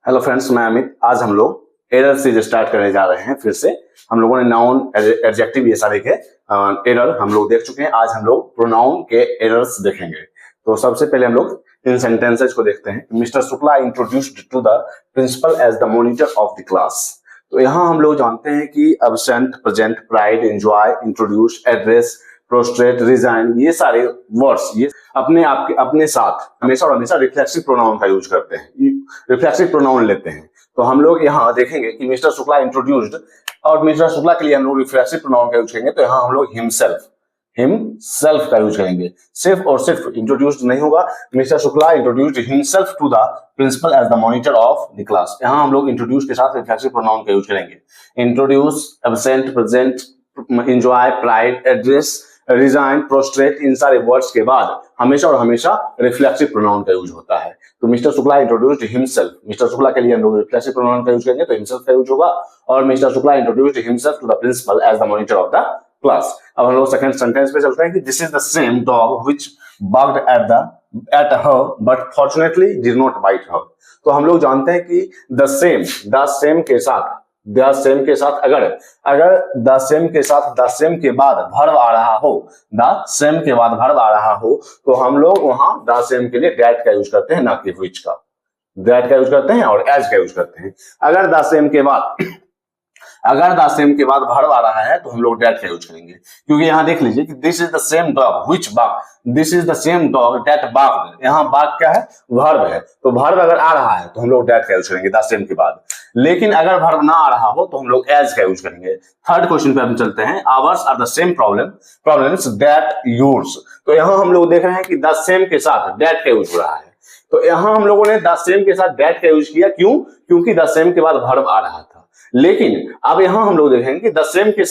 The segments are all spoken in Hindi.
हेलो फ्रेंड्स, मैं अमित। आज हम लोग एरर से स्टार्ट करने जा रहे हैं। फिर से हम लोगों ने नाउन, एडजेक्टिव ये सारे के एरर हम लोग देख चुके हैं। आज हम लोग प्रोनाउन के एरर्स देखेंगे। तो सबसे पहले हम लोग इन सेंटेंसेज को देखते हैं। Mr Shukla introduced to the principal as the monitor of the class. तो यहाँ हम लोग जानते हैं कि absent, present, pride, enjoy, introduce, address, prostrate, resign, ये सारे वर्ड्स ये अपने आप के अपने साथ हमेशा और हमेशा रिफ्लेक्सिव प्रोनाउन का यूज करते हैं, रिफ्लेक्सिव प्रोनाउन लेते हैं। तो हम लोग यहाँ देखेंगे कि मिस्टर शुक्ला इंट्रोड्यूस्ड, और मिस्टर शुक्ला के लिए हम लोग रिफ्लेक्सिव प्रोनाउन का यूज करेंगे। तो यहाँ हम लोग हिमसेल्फ का यूज करेंगे। सिर्फ और सिर्फ इंट्रोड्यूस्ड नहीं होगा। Mister Shukla introduced himself to the principal as the monitor of the class. यहाँ हम लोग इंट्रोड्यूस के साथ रिफ्लेक्सिव प्रोनाउन का यूज करेंगे। Introduce, absent, present, enjoy, pride, address, resign, prostrate, इन सारे वर्ड्स के बाद हमेशा और हमेशा रिफ्लेक्सिव प्रोनाउन का यूज होता है। तो mister Shukla introduced himself, mister Shukla के लिए हम लोग रिफ्लेक्सिव प्रोनाउन का यूज करेंगे, तो हिमसेल्फ का यूज होगा। और Mr Shukla introduced himself to the principal as the monitor of the class. अब हम लोग सेकंड सेंटेंस पे चलते हैं कि this is the same dog which barked at her but fortunately did not bite her। तो हम लोग जानते हैं कि द सेम के साथ अगर द सेम के बाद वर्ब आ रहा हो, द सेम के बाद वर्ब आ रहा हो, तो हम लोग वहां द सेम के लिए दैट का यूज करते हैं, ना कि व्हिच का। दैट का यूज करते हैं और एज का यूज करते हैं। अगर द सेम के बाद वर्ब आ रहा है तो हम लोग दैट का यूज करेंगे, क्योंकि यहाँ देख लीजिए कि this is the same dog which barked, this is the same dog that barked. यहाँ बार्क क्या है? वर्ब है। तो वर्ब अगर आ रहा है तो हम लोग दैट का यूज करेंगे द सेम के बाद। लेकिन अगर वर्ब ना आ रहा हो तो हम लोग एज का यूज करेंगे। थर्ड क्वेश्चन पे हम चलते हैं। Ours are the same problems that yours. तो यहाँ हम लोग देख रहे हैं कि द सेम के साथ दैट का यूज हो रहा है। तो यहाँ हम लोगों ने द सेम के साथ दैट का यूज किया। क्यों? क्योंकि द सेम के बाद वर्ब आ रहा था। लेकिन अब यहाँ हम लोग देखेंगे कि द सेम के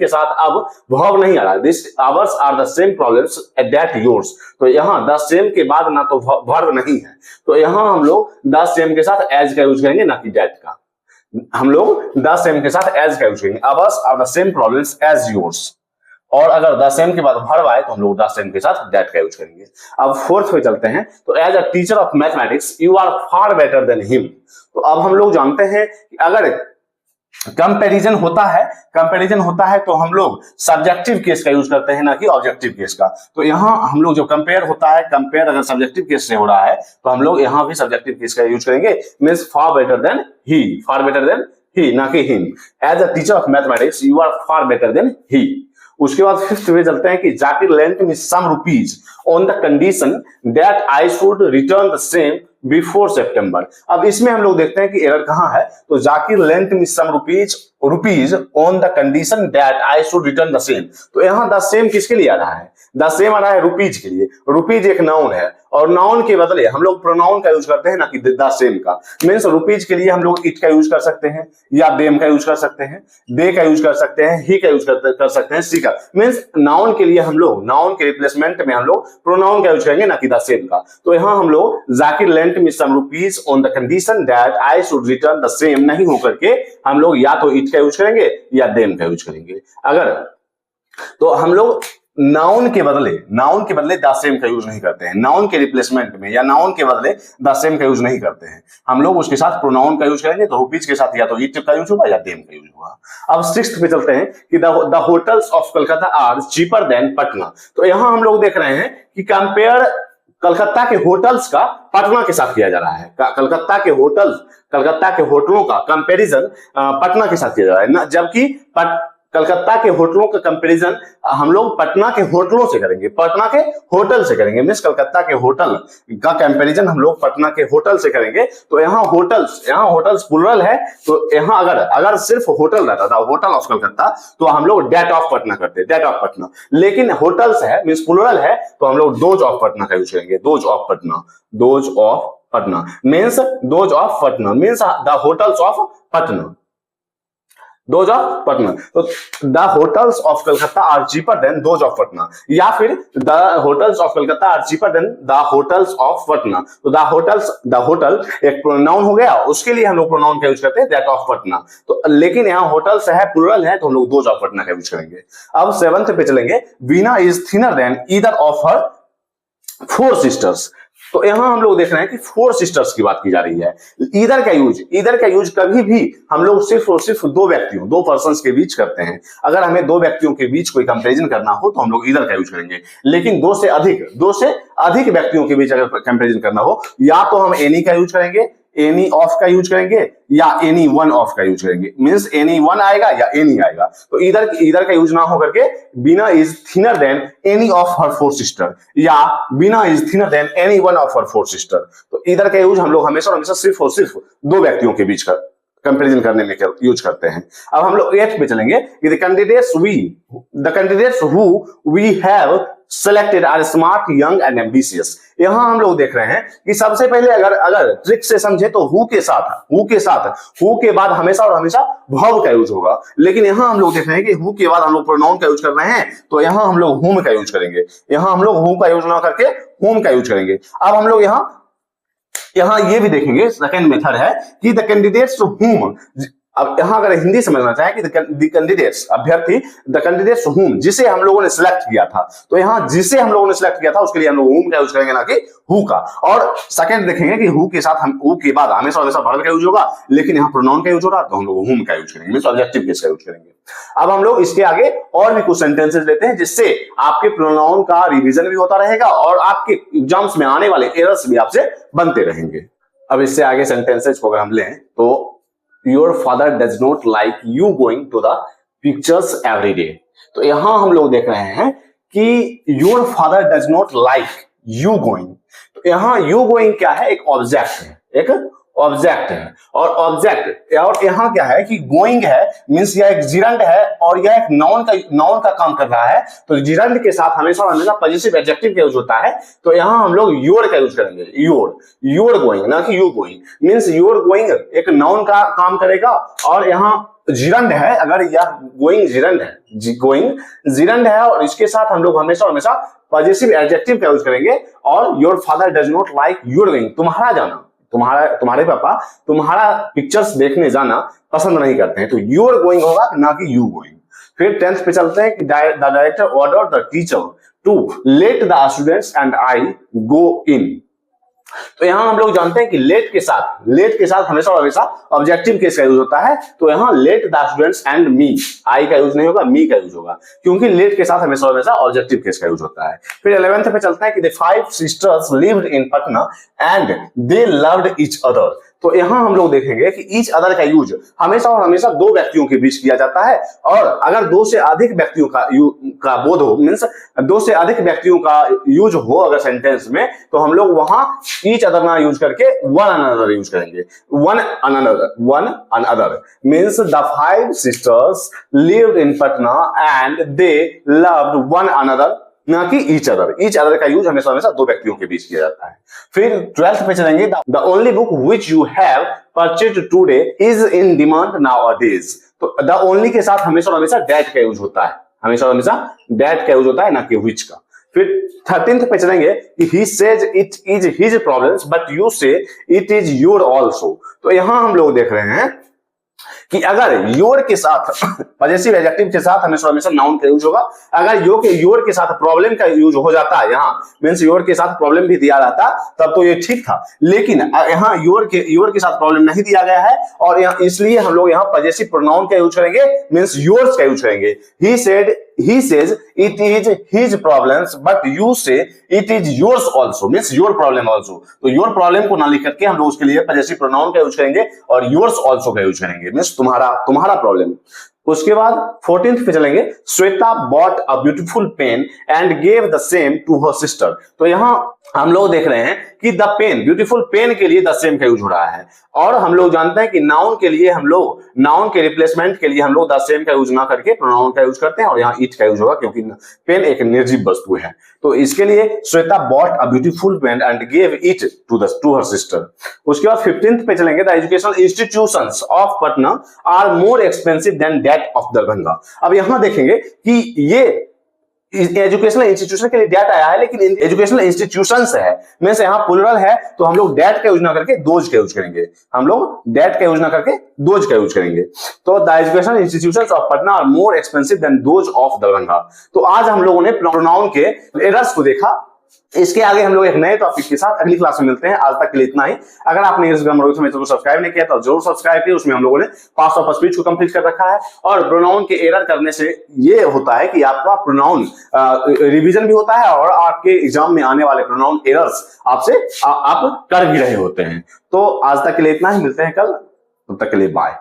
साथ अब वर्ब नहीं आ रहा है। This ours are the same problems that yours. तो यहाँ द सेम के बाद ना तो वर्ब नहीं है, तो यहाँ हम लोग द सेम के साथ एज का यूज करेंगे, ना कि दैट का। हम लोग द सेम के साथ एज का यूज करेंगे। Ours are the same problems as yours. और अगर द सेम के बाद वर्ब आए तो हम लोग द सेम के साथ दैट का यूज करेंगे। अब फोर्थ पे चलते हैं। तो as a teacher of mathematics you are far better than him. तो अब हम लोग जानते हैं कि अगर कंपैरिजन होता है तो हम लोग सब्जेक्टिव केस का यूज करते हैं, ना कि ऑब्जेक्टिव केस का। तो यहाँ हम लोग जो कंपेयर अगर सब्जेक्टिव केस से हो रहा है तो हम लोग यहाँ भी सब्जेक्टिव केस का यूज करेंगे। Means far better than he, ना कि him. As a teacher of mathematics you are far better than he. उसके बाद फिफ्थ पे चलते हैं कि Zakir lent me some rupees on the condition that I should return the same before September. अब इसमें हम लोग देखते हैं कि एरर कहाँ है। तो Zakir lent me some rupees on the condition that I should return the same. तो यहाँ द सेम किसके लिए आ रहा है? द सेम आ रहा है रुपीज के लिए। रुपीज एक नाउन है और नाउन के बदले हम लोग प्रोनाउन का यूज करते हैं, ना कि द सेम का। मींस रुपीज के लिए हम लोग इट का यूज कर सकते हैं, या देम का यूज कर सकते हैं, दे का यूज कर सकते हैं, ही का यूज कर सकते हैं, सी का। मींस नाउन के लिए हम लोग नाउन के रिप्लेसमेंट में हम लोग प्रोनाउन का यूज करेंगे, ना कि द सेम का। तो यहाँ हम लोग Zakir lent me some rupees on the condition that I should return the same नहीं होकर के हम लोग या तो इट का यूज करेंगे या देम का यूज करेंगे। अगर तो हम लोग नाउन के बदले द सेम का यूज नहीं करते हैं। नाउन के रिप्लेसमेंट में या नाउन के बदले द सेम का यूज नहीं करते हैं। हम लोग उसके साथ प्रोनाउन का यूज करेंगे। तो रुपीज के साथ या तो इट का यूज होगा या देम का यूज होगा। अब सिक्स्थ पे चलते हैं कि the hotels of Calcutta are cheaper than Patna. तो यहाँ हम लोग देख रहे हैं कि कंपेयर कलकत्ता के होटल्स का पटना के साथ किया जा रहा है। कलकत्ता के होटलों का कंपैरिजन पटना के साथ किया जा रहा है, जबकि कलकत्ता के होटलों का कंपैरिजन हम लोग पटना के होटलों से करेंगे, पटना के होटल से करेंगे। मींस कलकत्ता के होटल का कंपैरिजन हम लोग पटना के होटल से करेंगे। तो यहाँ होटल्स प्लुरल है। तो यहाँ अगर सिर्फ होटल रहता था, होटल ऑफ कलकत्ता, तो हम लोग दैट ऑफ पटना करते, दैट ऑफ पटना। लेकिन होटल्स है, मींस प्लुरल है, तो हम लोग दोज ऑफ पटना का यूज करेंगे। Those of Patna means the hotels of Patna. Those of Patna. तो the hotels of Calcutta are cheaper than those of Patna, या फिर the hotels of Calcutta are cheaper than the hotels of Patna. तो द होटल एक प्रोनाउन हो गया, उसके लिए हम लोग प्रोनाउन का यूज करते हैं दैट ऑफ पटना। तो लेकिन यहाँ होटल्स है, प्लुरल है, तो हम लोग दोज ऑफ पटना का यूज करेंगे। अब सेवंथ पे चलेंगे। Veena is thinner then either of her 4 sisters। तो यहां हम लोग देख रहे हैं कि फोर सिस्टर्स की बात की जा रही है। ईदर का यूज कभी भी हम लोग सिर्फ और सिर्फ दो पर्संस के बीच करते हैं। अगर हमें दो व्यक्तियों के बीच कोई कंपैरिजन करना हो तो हम लोग ईदर का यूज करेंगे, लेकिन दो से अधिक व्यक्तियों के बीच अगर कंपैरिजन करना हो, या तो हम एनी का यूज करेंगे, एनी ऑफ का यूज करेंगे, या एनी वन ऑफ का यूज करेंगे। मींस एनी वन आएगा या एनी आएगा। तो इधर का यूज ना हो करके Beena is thinner than any of her four sister, या Beena is thinner than any one of her four sister. तो इधर का यूज हम लोग हमेशा सिर्फ और सिर्फ दो व्यक्तियों के बीच का कंपैरिजन करने में यूज करते हैं। अब हम लोग 8 पे चलेंगे कि the candidates who we have selected are smart, young and ambitious. यहां हम लोग देख रहे हैं कि सबसे पहले अगर ट्रिक से समझे तो हु के बाद हमेशा और हमेशा वर्ब का यूज होगा, लेकिन यहां हम लोग देख रहे हैं कि हु के बाद हम लोग प्रोनाउन का यूज कर रहे हैं, तो यहां हम लोग हुम का यूज करेंगे। यहां हम लोग हु का यूज ना करके हुम का यूज करेंगे। अब हम लोग यहां ये भी देखेंगे, सेकंड मेथड है कि द कैंडिडेट्स टू हुम। अब यहां अगर हिंदी समझना चाहे कि द कैंडिडेट्स अभ्यर्थी, द कैंडिडेट्स हुम जिसे हम लोगों ने सिलेक्ट किया था, तो यहां जिसे हम लोगों ने सिलेक्ट किया था उसके लिए हम लोग हुम का यूज करेंगे, ना कि हु का। और सेकंड देखेंगे कि हु के साथ हु के बाद हमेशा वर्ब का यूज होगा, लेकिन यहां प्रोनाउन का यूज हो रहा है तो हम लोग हुम का यूज करेंगे, मींस ऑब्जेक्टिव केस का यूज करेंगे। अब हम लोग इसके आगे और भी कुछ सेंटेंसेस लेते हैं जिससे आपके प्रोनाउन का रिवीजन भी होता रहेगा और आपके एग्जाम्स में आने वाले एरर्स भी आपसे बनते रहेंगे। अब इससे आगे सेंटेंसेस को अगर हम लें तो your father does not like you going to the pictures every day. तो यहां हम लोग देख रहे हैं कि your father does not like you going. तो यहां यू गोइंग क्या है? एक ऑब्जेक्ट है और यहां क्या है कि गोइंग है, मींस यह एक जिरंड है और यह एक नाउन का काम कर रहा है। तो जिरंड के साथ हमेशा पॉजिटिव एडजेक्टिव का यूज होता है, तो यहां हम लोग योर का यूज करेंगे। योर गोइंग, ना कि you going. Means your going एक नाउन का काम करेगा और यहां जिरंड है, अगर यह गोइंग जिरंड है और इसके साथ हम लोग हमेशा पॉजिटिव एडजेक्टिव का यूज करेंगे। और your father does not like your going, तुम्हारा जाना, तुम्हारे पापा तुम्हारा पिक्चर्स देखने जाना पसंद नहीं करते हैं, तो योर गोइंग होगा, ना कि यू गोइंग। फिर 10th पे चलते हैं कि the director order the teacher to let the students and I go in. तो यहां हम लोग जानते हैं कि लेट के साथ हमेशा ऑब्जेक्टिव केस का यूज होता है, तो यहां let the students and me, I का यूज नहीं होगा, मी का यूज होगा, क्योंकि लेट के साथ हमेशा ऑब्जेक्टिव केस का यूज होता है। फिर 11th पे चलता है कि the 5 sisters lived in Patna and they loved each other. तो यहां हम लोग देखेंगे कि ईच अदर का यूज हमेशा दो व्यक्तियों के बीच किया जाता है, और अगर दो से अधिक व्यक्तियों का बोध हो, मींस दो से अधिक व्यक्तियों का यूज हो अगर सेंटेंस में, तो हम लोग वहां ईच अदर ना यूज करके वन अनदर यूज करेंगे। One another means the 5 sisters lived in Patna and they loved one another, ना कि ईच अदर का यूज हमेशा दो व्यक्तियों के बीच किया जाता है। फिर 12th पे चलेंगे, the only book which you have purchased today is in demand nowadays. तो द ओनली के साथ हमेशा दैट का यूज होता है, ना कि व्हिच का। फिर 13th पे चलेंगे कि he says it is his problems but you say it is your also। तो यहां हम लोग देख रहे हैं कि अगर योर के साथ पॉजिटिव एडजेक्टिव के साथ हमेशा नाउन का यूज होगा। अगर योर के साथ प्रॉब्लम का यूज हो जाता है, यहाँ मींस योर के साथ प्रॉब्लम भी दिया रहता तब तो ये ठीक था, लेकिन यहाँ योर के साथ प्रॉब्लम नहीं दिया गया है और इसलिए हम लोग यहाँ पॉजिटिव प्रोनाउन का यूज करेंगे, मींस योर्स का यूज करेंगे। He says it is his problems but you say it is yours also, means your problem also। तो your problem को ना लिख करके हम लोग उसके लिए पॉजिटिव प्रोनाउन का यूज करेंगे और yours also का यूज करेंगे, मींस तुम्हारा प्रॉब्लम। उसके बाद 14th पे चलेंगे, Shweta bought a beautiful pen and gave the same to her sister। तो यहां हम लोग देख रहे हैं कि द पेन, ब्यूटीफुल पेन के लिए द सेम का यूज हो रहा है, और हम लोग जानते हैं कि नाउन के रिप्लेसमेंट के लिए हम लोग द सेम का यूज ना करके प्रोनाउन का यूज करते हैं, और यहाँ इट का यूज होगा क्योंकि पेन एक निर्जीव वस्तु है। तो इसके लिए Shweta bought a beautiful pen and gave it to her sister. उसके बाद 15th पे चलेंगे, the educational institutions of Patna are more expensive than that of Darbhanga. अब यहां देखेंगे कि ये एजुकेशनल इंस्टीट्यूशन के लिए डेट आया है, लेकिन एजुकेशनल इंस्टीट्यूशंस है, में से यहाँ प्लुरल है, तो हम लोग डेट का यूज ना करके दोज का यूज करेंगे। तो the educational institutions of Patna are more expensive than those of Darbhanga. तो आज हम लोगों ने प्रोनाउन के एरर्स को देखा। इसके आगे हम लोग एक नए टॉपिक के साथ अगली क्लास में मिलते हैं। आज तक के लिए इतना ही। अगर आपने इस ग्रामर विथ को सब्सक्राइब नहीं किया तो जरूर सब्सक्राइब कीजिए। उसमें हम लोगों ने पास्ट ऑफ स्पीच को कंप्लीट कर रखा है। और प्रोनाउन के एरर करने से ये होता है कि आपका प्रोनाउन रिवीजन भी होता है और आपके एग्जाम में आने वाले प्रोनाउन एरर्स आपसे आप कर भी रहे होते हैं। तो आज तक के लिए इतना ही, मिलते हैं कल, तब तक के लिए बाय।